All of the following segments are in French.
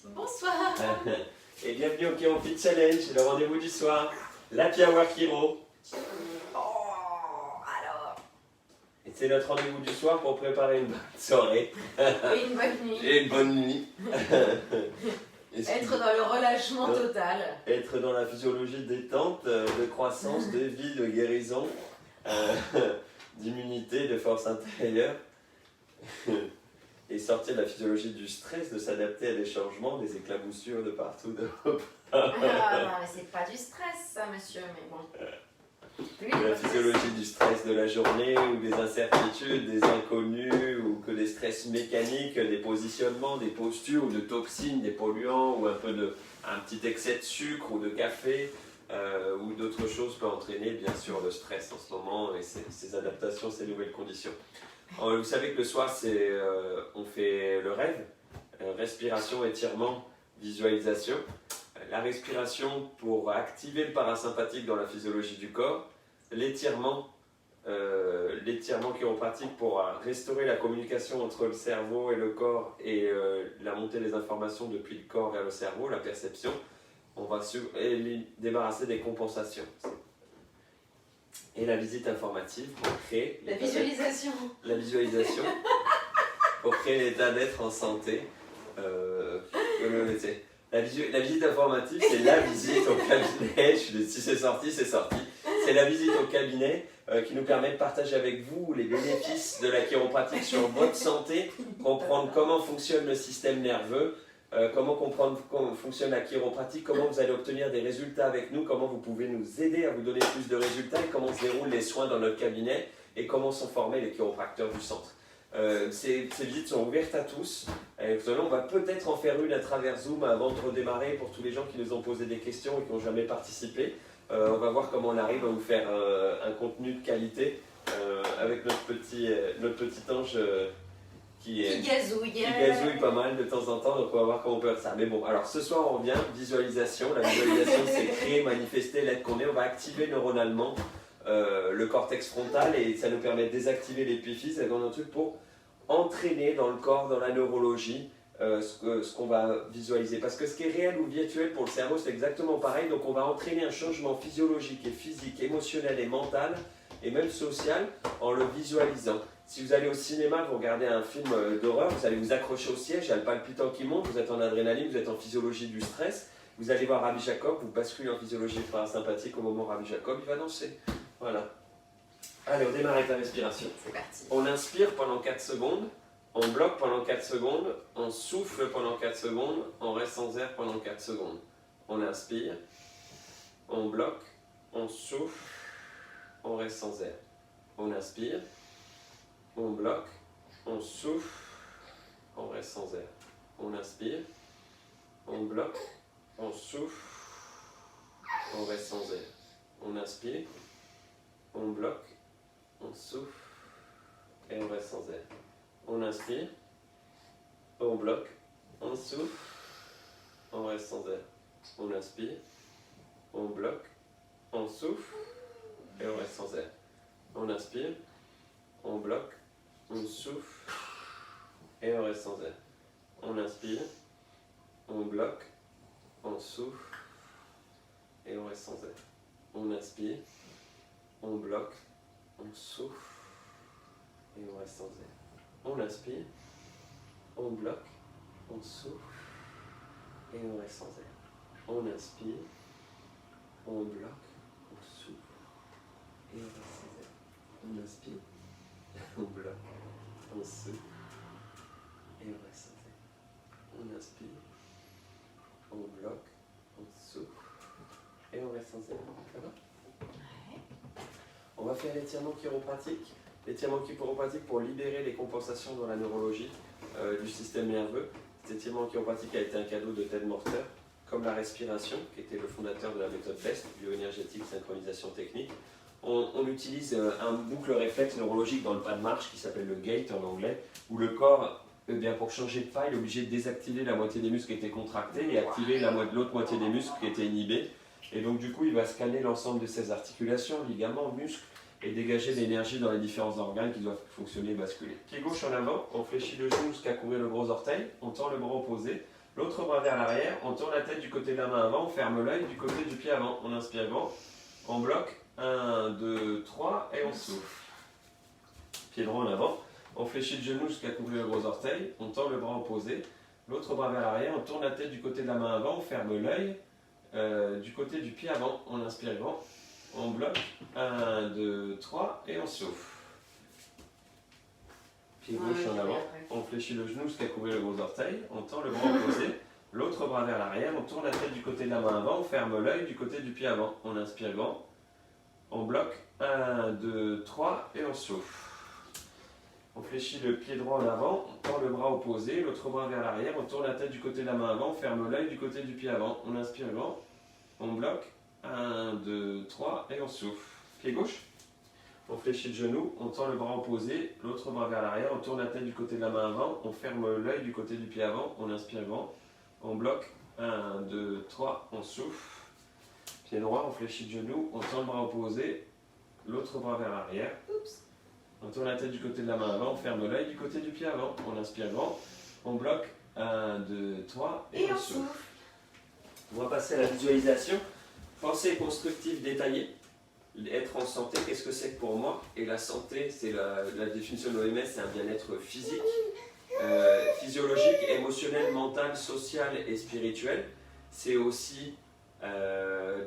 Bonsoir. Et bienvenue au Chiro Fit Challenge, le rendez-vous du soir. L'Happy Hour Chiro. Alors. Et c'est notre rendez-vous du soir pour préparer une bonne soirée. Et une bonne nuit. Et une bonne nuit. Être dans le relâchement total. Être dans la physiologie de détente, de croissance, de vie, de guérison, d'immunité, de force intérieure. Et sortir de la physiologie du stress, de s'adapter à des changements, des éclaboussures de partout. Ah non, mais c'est pas du stress ça, monsieur, mais bon. Lui, La physiologie du stress de la journée, ou des incertitudes, des inconnus, ou que des stress mécaniques, des positionnements, des postures, ou de toxines, des polluants, ou un petit excès de sucre ou de café, ou d'autres choses peut entraîner bien sûr le stress en ce moment et ces adaptations, ces nouvelles conditions. Vous savez que le soir, on fait le rêve, respiration, étirement, visualisation. La respiration pour activer le parasympathique dans la physiologie du corps. L'étirement chiropratique pour restaurer la communication entre le cerveau et le corps et la montée des informations depuis le corps vers le cerveau, la perception. On va débarrasser des compensations. Et la visite informative pour créer... La visualisation. La visualisation pour créer l'état d'être en santé. La visite informative, c'est la visite au cabinet. Si c'est sorti, c'est sorti. C'est la visite au cabinet qui nous permet de partager avec vous les bénéfices de la chiropratique sur votre santé, comprendre comment fonctionne le système nerveux, comment comprendre comment fonctionne la chiropratique, comment vous allez obtenir des résultats avec nous, comment vous pouvez nous aider à vous donner plus de résultats, et comment se déroulent les soins dans notre cabinet et comment sont formés les chiropracteurs du centre. Ces visites sont ouvertes à tous. On va peut-être en faire une à travers Zoom avant de redémarrer pour tous les gens qui nous ont posé des questions et qui n'ont jamais participé. On va voir comment on arrive à vous faire un contenu de qualité avec notre petit ange qui gazouille pas mal de temps en temps, donc on va voir comment on peut faire ça. Mais bon, alors ce soir on revient, visualisation. La visualisation c'est créer, manifester l'être qu'on est. On va activer neuronalement le cortex frontal et ça nous permet de désactiver l'épiphyse dans un truc pour entraîner dans le corps, dans la neurologie, ce qu'on va visualiser. Parce que ce qui est réel ou virtuel pour le cerveau, c'est exactement pareil. Donc on va entraîner un changement physiologique et physique, émotionnel et mental, et même social, en le visualisant. Si vous allez au cinéma, vous regardez un film d'horreur, vous allez vous accrocher au siège, il y a le palpitant qui monte, vous êtes en adrénaline, vous êtes en physiologie du stress. Vous allez voir Rabbi Jacob, vous basculez en physiologie parasympathique au moment où Rabbi Jacob il va danser. Voilà. Allez, on démarre avec la respiration. C'est parti. On inspire pendant 4 secondes, on bloque pendant 4 secondes, on souffle pendant 4 secondes, on reste sans air pendant 4 secondes. On inspire, on bloque, on souffle, on reste sans air. On inspire, on bloque, on souffle, on reste sans air. On inspire, on bloque, on souffle, on reste sans air. On inspire, on bloque, on souffle et on reste sans air. On inspire, on bloque, on souffle, on reste sans air. On inspire, on bloque, on souffle et on reste sans air. On inspire, on bloque, on souffle et on reste sans air. On inspire, on bloque, on souffle et on reste sans air. On inspire, on bloque, on souffle et on reste sans air. On inspire, on bloque, on souffle et on reste sans air. On inspire, on bloque, on souffle et on reste sans air. On inspire, on bloque, on souffle et on reste sans air. On inspire, on bloque, on souffle et on reste sans air. Ça va ? On va faire l'étirement chiropratique. L'étirement chiropratique pour libérer les compensations dans la neurologie du système nerveux. Cet étirement chiropratique a été un cadeau de Ted Morter, comme la respiration, qui était le fondateur de la méthode BEST, bioénergétique, synchronisation technique. On utilise un boucle réflexe neurologique dans le pas de marche qui s'appelle le gait en anglais, où le corps, pour changer de pas, il est obligé de désactiver la moitié des muscles qui étaient contractés et activer l'autre moitié des muscles qui étaient inhibés. Et donc du coup, il va scanner l'ensemble de ses articulations, ligaments, muscles, et dégager de l'énergie dans les différents organes qui doivent fonctionner et basculer. Pied gauche en avant, on fléchit le genou jusqu'à couvrir le gros orteil, on tend le bras opposé, l'autre bras vers l'arrière, on tourne la tête du côté de la main avant, on ferme l'œil du côté du pied avant, on inspire grand, on bloque, 1, 2, 3 et on souffle. Pied droit en avant, on fléchit le genou jusqu'à couvrir le gros orteil, on tend le bras opposé, l'autre bras vers l'arrière, on tourne la tête du côté de la main avant, on ferme l'œil du côté du pied avant, on inspire grand, on bloque, 1, 2, 3 et on souffle. Pied gauche en avant, on fléchit le genou jusqu'à couvrir le gros orteil, on tend le bras opposé, l'autre bras vers l'arrière, on tourne la tête du côté de la main avant, on ferme l'œil du côté du pied avant, on inspire grand, on bloque, 1, 2, 3 et on souffle. On fléchit le pied droit en avant, on tend le bras opposé, l'autre bras vers l'arrière, on tourne la tête du côté de la main avant, on ferme l'œil du côté du pied avant, on inspire grand, on bloque, 1, 2, 3 et on souffle. Pied gauche, on fléchit le genou, on tend le bras opposé, l'autre bras vers l'arrière, on tourne la tête du côté de la main avant, on ferme l'œil du côté du pied avant, on inspire grand, on bloque, 1, 2, 3, on souffle. Pied droit, on fléchit le genou, on tend le bras opposé, l'autre bras vers l'arrière. On tourne la tête du côté de la main avant, on ferme l'œil du côté du pied avant, on inspire grand, on bloque, 1, 2, 3 et on souffle. On va passer à la visualisation. Pensée constructive détaillée. Être en santé, qu'est-ce que c'est que pour moi? Et la santé, c'est la définition de l'OMS, c'est un bien-être physique, physiologique, émotionnel, mental, social et spirituel. C'est aussi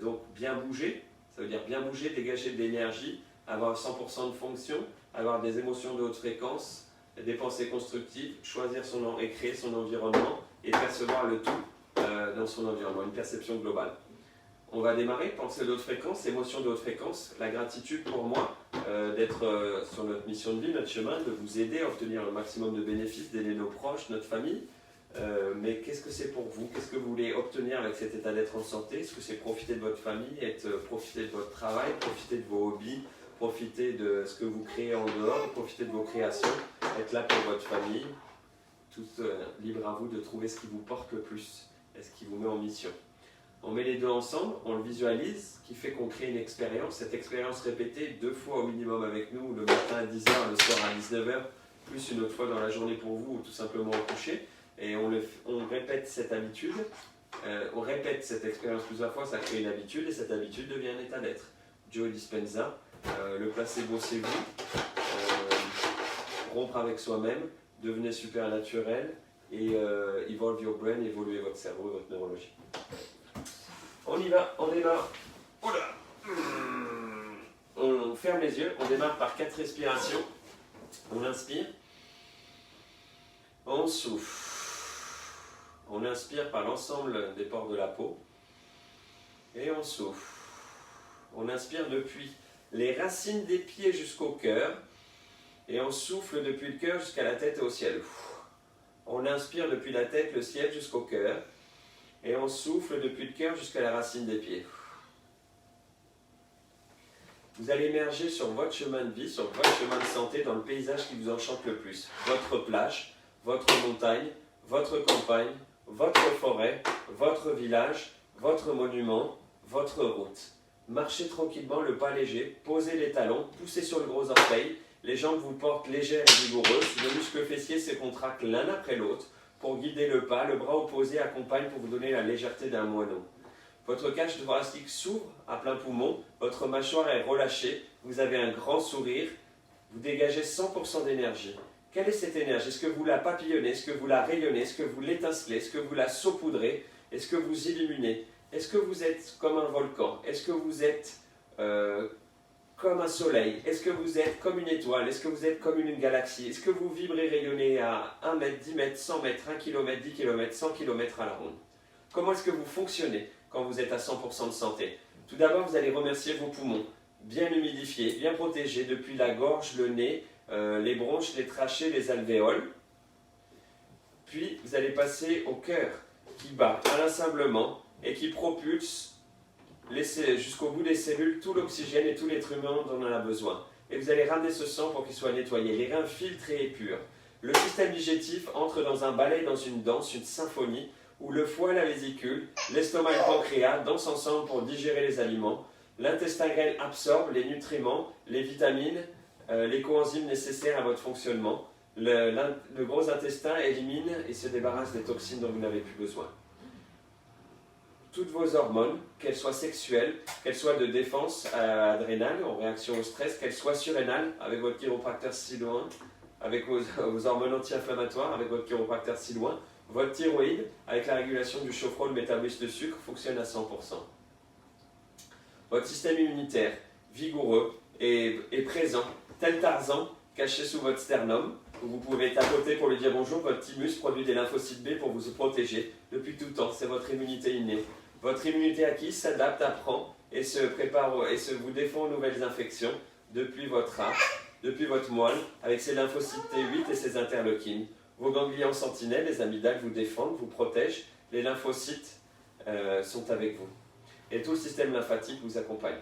donc bien bouger, ça veut dire bien bouger, dégager de l'énergie, avoir 100% de fonction, avoir des émotions de haute fréquence, des pensées constructives, choisir et créer son environnement et percevoir le tout dans son environnement, une perception globale. On va démarrer, pensée de haute fréquence, émotion de haute fréquence, la gratitude pour moi d'être sur notre mission de vie, notre chemin, de vous aider à obtenir le maximum de bénéfices, d'aider nos proches, notre famille. Mais qu'est-ce que c'est pour vous? Qu'est-ce que vous voulez obtenir avec cet état d'être en santé? Est-ce que c'est profiter de votre famille, profiter de votre travail, profiter de vos hobbies, profiter de ce que vous créez en dehors, profiter de vos créations, être là pour votre famille, tout libre à vous de trouver ce qui vous porte le plus et ce qui vous met en mission. On met les deux ensemble, on le visualise, ce qui fait qu'on crée une expérience. Cette expérience répétée 2 fois au minimum avec nous, le matin à 10h, le soir à 19h, plus une autre fois dans la journée pour vous, ou tout simplement au coucher. Et on répète cette habitude, on répète cette expérience plusieurs fois, ça crée une habitude, et cette habitude devient un état d'être. Joe Dispenza, le placebo c'est vous, rompre avec soi-même, devenez supernaturel, et evolve your brain, évoluer votre cerveau et votre neurologie. On y va, on démarre. Oula. On ferme les yeux, on démarre par 4 respirations. On inspire. On souffle. On inspire par l'ensemble des pores de la peau. Et on souffle. On inspire depuis les racines des pieds jusqu'au cœur. Et on souffle depuis le cœur jusqu'à la tête et au ciel. On inspire depuis la tête, le ciel jusqu'au cœur. Et on souffle depuis le cœur jusqu'à la racine des pieds. Vous allez émerger sur votre chemin de vie, sur votre chemin de santé, dans le paysage qui vous enchante le plus. Votre plage, votre montagne, votre campagne, votre forêt, votre village, votre monument, votre route. Marchez tranquillement, le pas léger, posez les talons, poussez sur le gros orteil, les jambes vous portent légères et vigoureuses, le muscle fessier se contracte l'un après l'autre. Pour guider le pas, le bras opposé accompagne pour vous donner la légèreté d'un moineau. Votre cage thoracique s'ouvre à plein poumon, votre mâchoire est relâchée, vous avez un grand sourire, vous dégagez 100% d'énergie. Quelle est cette énergie? Est-ce que vous la papillonnez? Est-ce que vous la rayonnez? Est-ce que vous l'étincelez? Est-ce que vous la saupoudrez? Est-ce que vous illuminez? Est-ce que vous êtes comme un volcan? Est-ce que vous êtes comme un soleil? Est-ce que vous êtes comme une étoile? Est-ce que vous êtes comme une galaxie? Est-ce que vous vibrez, rayonnez à 1 mètre, 10 mètres, 100 mètres, 1 km, 10 km, 100 km à la ronde? Comment est-ce que vous fonctionnez quand vous êtes à 100% de santé? Tout d'abord, vous allez remercier vos poumons, bien humidifiés, bien protégés depuis la gorge, le nez, les bronches, les trachées, les alvéoles. Puis, vous allez passer au cœur qui bat inlassablement et qui propulse jusqu'au bout des cellules tout l'oxygène et tout l'être humain dont on en a besoin. Et vous allez ramener ce sang pour qu'il soit nettoyé, les reins filtrés et purs. Le système digestif entre dans un ballet, dans une danse, une symphonie, où le foie et la vésicule, l'estomac et le pancréas dansent ensemble pour digérer les aliments. L'intestin grêle absorbe les nutriments, les vitamines, les coenzymes nécessaires à votre fonctionnement. Le gros intestin élimine et se débarrasse des toxines dont vous n'avez plus besoin. Toutes vos hormones, qu'elles soient sexuelles, qu'elles soient de défense adrénale, en réaction au stress, qu'elles soient surrénales, avec votre chiropracteur si loin, avec vos hormones anti-inflammatoires, avec votre chiropracteur si loin, votre thyroïde, avec la régulation du chauffe-eau, le métabolisme de sucre, fonctionne à 100%. Votre système immunitaire, vigoureux et présent, tel Tarzan, caché sous votre sternum, où vous pouvez tapoter pour lui dire bonjour, votre thymus produit des lymphocytes B pour vous protéger depuis tout temps, c'est votre immunité innée. Votre immunité acquise s'adapte, apprend et se prépare et vous défend aux nouvelles infections depuis votre âge, depuis votre moelle, avec ses lymphocytes T8 et ses interleukines. Vos ganglions sentinelles, les amygdales vous défendent, vous protègent, les lymphocytes sont avec vous. Et tout le système lymphatique vous accompagne.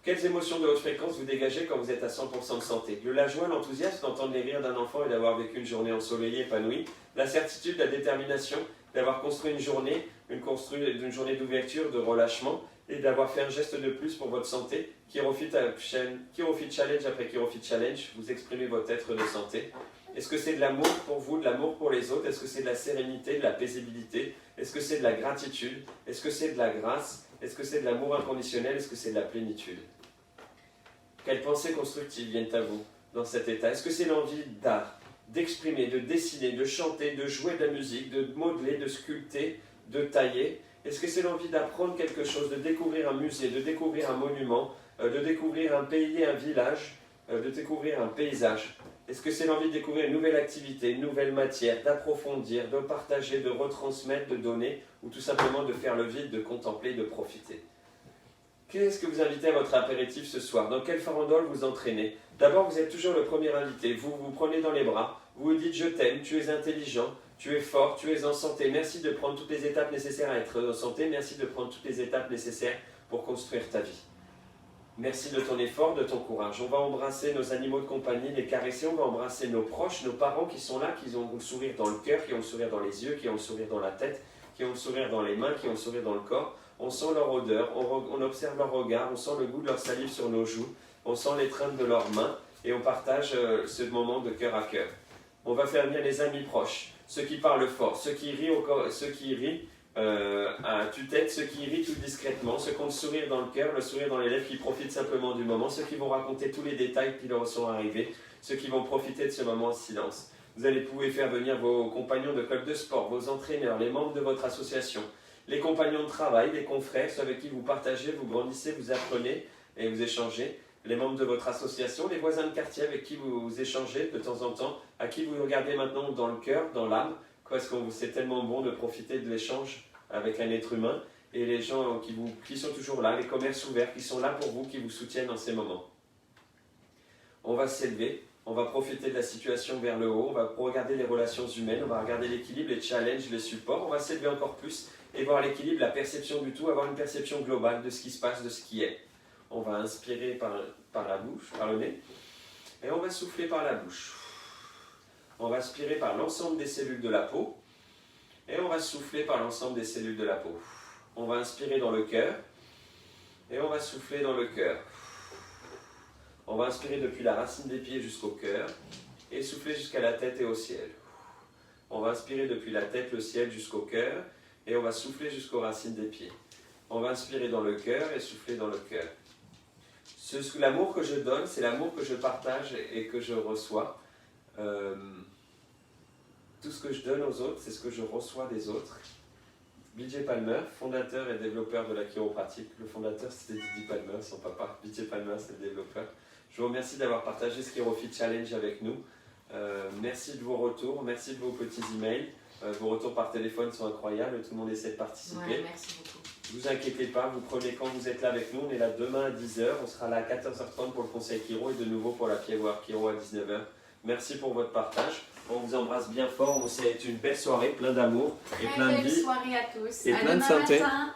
Quelles émotions de haute fréquence vous dégagez quand vous êtes à 100% de santé? La joie, l'enthousiasme d'entendre les rires d'un enfant et d'avoir vécu une journée ensoleillée, épanouie. La certitude, la détermination d'avoir construit une journée d'ouverture, de relâchement et d'avoir fait un geste de plus pour votre santé. Chirofit Challenge après Chirofit Challenge, vous exprimez votre être de santé. Est-ce que c'est de l'amour pour vous, de l'amour pour les autres? Est-ce que c'est de la sérénité, de la paisibilité? Est-ce que c'est de la gratitude? Est-ce que c'est de la grâce? Est-ce que c'est de l'amour inconditionnel? Est-ce que c'est de la plénitude? Quelles pensées constructives viennent à vous dans cet état? Est-ce que c'est l'envie d'art, d'exprimer, de dessiner, de chanter, de jouer de la musique, de modeler, de sculpter, de tailler? Est-ce que c'est l'envie d'apprendre quelque chose, de découvrir un musée, de découvrir un monument, de découvrir un pays, un village, de découvrir un paysage? Est-ce que c'est l'envie de découvrir une nouvelle activité, une nouvelle matière, d'approfondir, de partager, de retransmettre, de donner, ou tout simplement de faire le vide, de contempler, de profiter? Qu'est-ce que vous invitez à votre apéritif ce soir? Dans quelle farandole vous entraînez? D'abord, vous êtes toujours le premier invité. Vous vous prenez dans les bras, vous vous dites « je t'aime, tu es intelligent, tu es fort, tu es en santé. Merci de prendre toutes les étapes nécessaires à être en santé. Merci de prendre toutes les étapes nécessaires pour construire ta vie. Merci de ton effort, de ton courage. » On va embrasser nos animaux de compagnie, les caresser. On va embrasser nos proches, nos parents qui sont là, qui ont le sourire dans le cœur, qui ont le sourire dans les yeux, qui ont le sourire dans la tête, qui ont le sourire dans les mains, qui ont le sourire dans le corps. On sent leur odeur, on observe leur regard, on sent le goût de leur salive sur nos joues, on sent l'étreinte de leurs mains et on partage ce moment de cœur à cœur. On va faire venir les amis proches, ceux qui parlent fort, ceux qui rient à tue-tête, ceux qui rient tout discrètement, ceux qui ont le sourire dans le cœur, le sourire dans les lèvres, qui profitent simplement du moment, ceux qui vont raconter tous les détails qui leur sont arrivés, ceux qui vont profiter de ce moment en silence. Vous allez pouvoir faire venir vos compagnons de club de sport, vos entraîneurs, les membres de votre association, les compagnons de travail, les confrères, ceux avec qui vous partagez, vous grandissez, vous apprenez et vous échangez, les membres de votre association, les voisins de quartier avec qui vous échangez de temps en temps, à qui vous regardez maintenant dans le cœur, dans l'âme, parce que c'est tellement bon de profiter de l'échange avec un être humain, et les gens qui sont toujours là, les commerces ouverts, qui sont là pour vous, qui vous soutiennent dans ces moments. On va s'élever, on va profiter de la situation vers le haut, on va regarder les relations humaines, on va regarder l'équilibre, les challenges, les supports, on va s'élever encore plus, et voir l'équilibre, la perception du tout, avoir une perception globale de ce qui se passe, de ce qui est. On va inspirer par la bouche, par le nez, et on va souffler par la bouche. On va aspirer par l'ensemble des cellules de la peau, et on va souffler par l'ensemble des cellules de la peau. On va inspirer dans le cœur, et on va souffler dans le cœur. On va inspirer depuis la racine des pieds jusqu'au cœur, et souffler jusqu'à la tête et au ciel. On va inspirer depuis la tête, le ciel jusqu'au cœur, et on va souffler jusqu'aux racines des pieds. On va inspirer dans le cœur et souffler dans le cœur. L'amour que je donne, c'est l'amour que je partage et que je reçois. Tout ce que je donne aux autres, c'est ce que je reçois des autres. B.J. Palmer, fondateur et développeur de la chiropratique. Le fondateur, c'était Didi Palmer, son papa. B.J. Palmer, c'est le développeur. Je vous remercie d'avoir partagé ce Chirofit Challenge avec nous. Merci de vos retours, merci de vos petits emails. Vos retours par téléphone sont incroyables, tout le monde essaie de participer. Ouais, merci beaucoup. Ne vous inquiétez pas, vous prenez quand vous êtes là avec nous. On est là demain à 10h, on sera là à 14h30 pour le conseil Chiro et de nouveau pour la Pied-Voir Chiro à 19h. Merci pour votre partage. On vous embrasse bien fort. C'est une belle soirée, plein d'amour et plein de vie. Belle soirée à tous. Et plein de santé. Matin.